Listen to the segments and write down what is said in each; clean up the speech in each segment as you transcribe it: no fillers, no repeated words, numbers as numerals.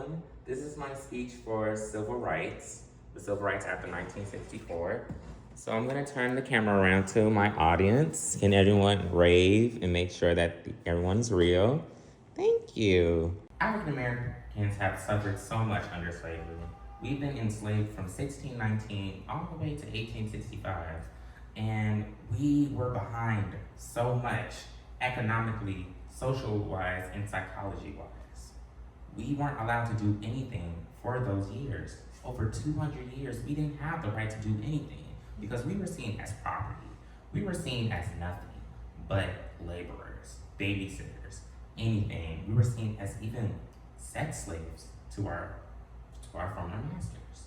everyone. This is my speech for civil rights, the Civil Rights Act of 1964. So I'm going to turn the camera around to my audience. Can everyone rave and make sure that everyone's real? Thank you. African Americans have suffered so much under slavery. We've been enslaved from 1619 all the way to 1865, and we were behind so much economically, social-wise, and psychology-wise. We weren't allowed to do anything for those years. Over 200 years, we didn't have the right to do anything because we were seen as property. We were seen as nothing but laborers, babysitters, anything. We were seen as even sex slaves to our former masters.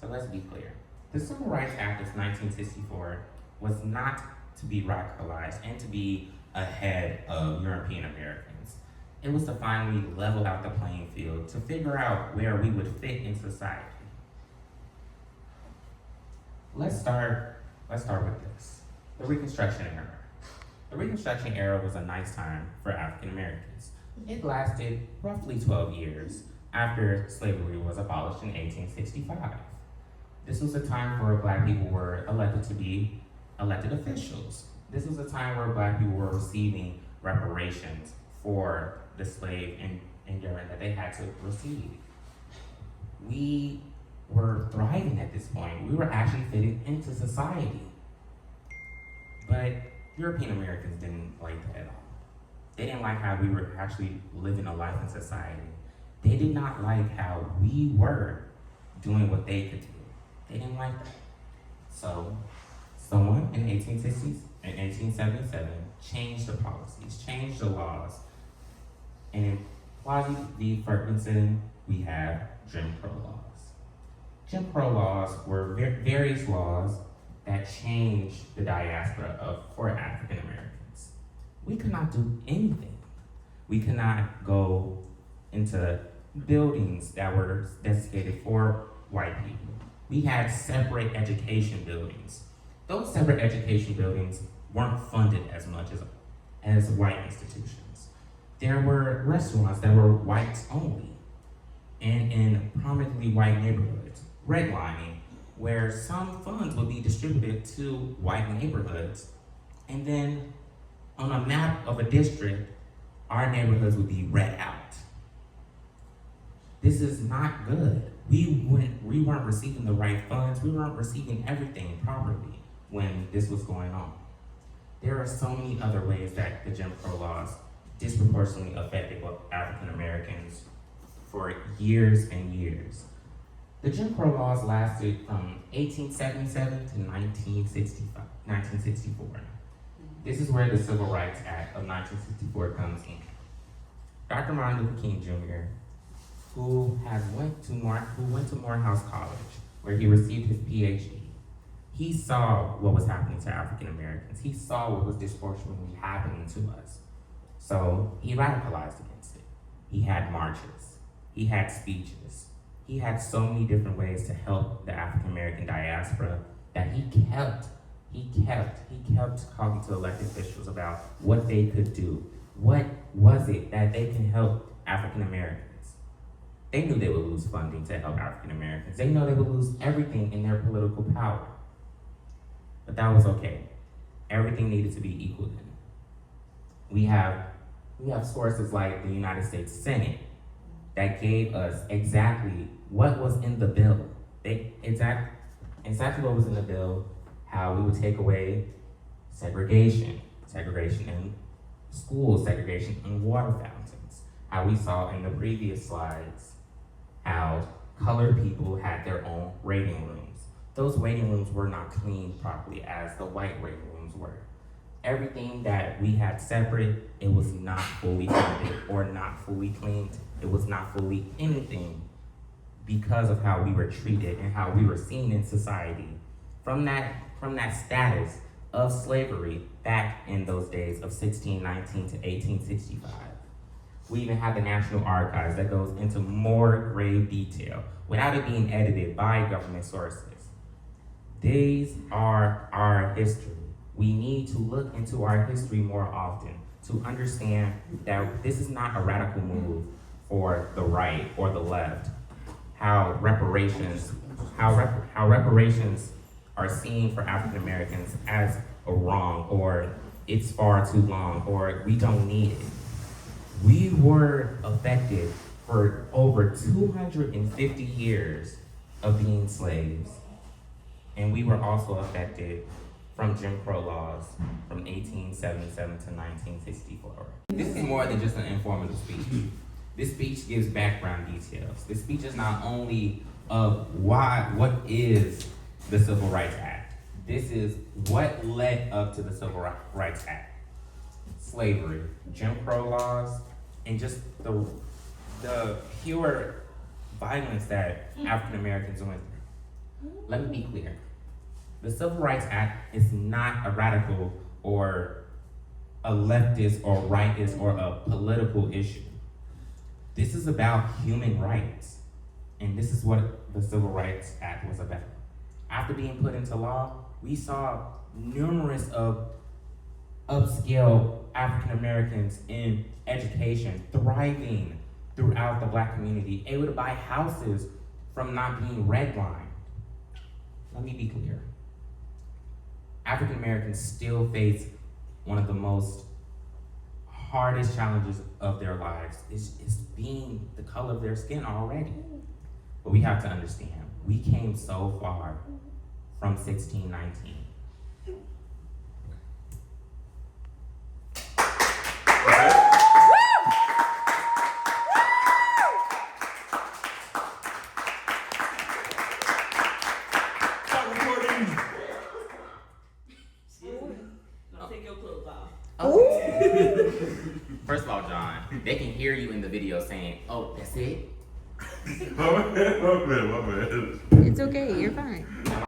So let's be clear. The Civil Rights Act of 1964 was not to be radicalized and to be ahead of European Americans. It was to finally level out the playing field, to figure out where we would fit in society. Let's start with this, the Reconstruction era. The Reconstruction era was a nice time for African Americans. It lasted roughly 12 years after slavery was abolished in 1865. This was a time where Black people were elected to be elected officials. This was a time where Black people were receiving reparations for the slave enduring that they had to receive. We were thriving at this point. We were actually fitting into society. But European Americans didn't like that at all. They didn't like how we were actually living a life in society. They did not like how we were doing what they could do. They didn't like that. So someone in 1877 changed the policies, changed the laws. And in Quasi v. Ferguson, we have Jim Crow laws. Jim Crow laws were various laws that changed the diaspora for African Americans. We could not do anything. We could not go into buildings that were designated for white people. We had separate education buildings. Those separate education buildings weren't funded as much as white institutions. There were restaurants that were whites only, and in prominently white neighborhoods, redlining, where some funds would be distributed to white neighborhoods, and then on a map of a district, our neighborhoods would be read out. This is not good. We weren't receiving the right funds. We weren't receiving everything properly when this was going on. There are so many other ways that the Jim Crow laws disproportionately affected African Americans for years and years. The Jim Crow laws lasted from 1877 to 1964. This is where the Civil Rights Act of 1964 comes in. Dr. Martin Luther King Jr., who went to Morehouse College, where he received his PhD, he saw what was happening to African Americans. He saw what was disproportionately happening to us. So he radicalized against it. He had marches, he had speeches, he had so many different ways to help the African American diaspora that he kept talking to elected officials about what they could do. What was it that they can help African Americans? They knew they would lose funding to help African Americans. They know they would lose everything in their political power. But that was okay. Everything needed to be equal then. We have sources like the United States Senate that gave us exactly what was in the bill. Exactly what was in the bill, how we would take away segregation in schools, segregation in water fountains, how we saw in the previous slides how colored people had their own waiting rooms. Those waiting rooms were not cleaned properly as the white waiting rooms were. Everything that we had separate, it was not fully funded or not fully cleaned. It was not fully anything because of how we were treated and how we were seen in society. From that status of slavery back in those days of 1619 to 1865. We even have the National Archives that goes into more grave detail without it being edited by government sources. These are our history. We need to look into our history more often to understand that this is not a radical move for the right or the left, how reparations are seen for African Americans as a wrong, or it's far too long, or we don't need it. We were affected for over 250 years of being slaves. And we were also affected from Jim Crow laws from 1877 to 1964. This is more than just an informative speech. This speech gives background details. This speech is not only of what is the Civil Rights Act. This is what led up to the Civil Rights Act. Slavery, Jim Crow laws, and just the pure violence that African Americans went through. Let me be clear. The Civil Rights Act is not a radical or a leftist or rightist or a political issue. This is about human rights. And this is what the Civil Rights Act was about. After being put into law, we saw numerous of upscale African Americans in education thriving throughout the Black community, able to buy houses from not being redlined. Let me be clear. African Americans still face one of the most hardest challenges of their lives is being the color of their skin already. But we have to understand, we came so far from 1619. First of all, John, they can hear you in the video saying, "Oh, that's it." My bad. It's okay, you're fine.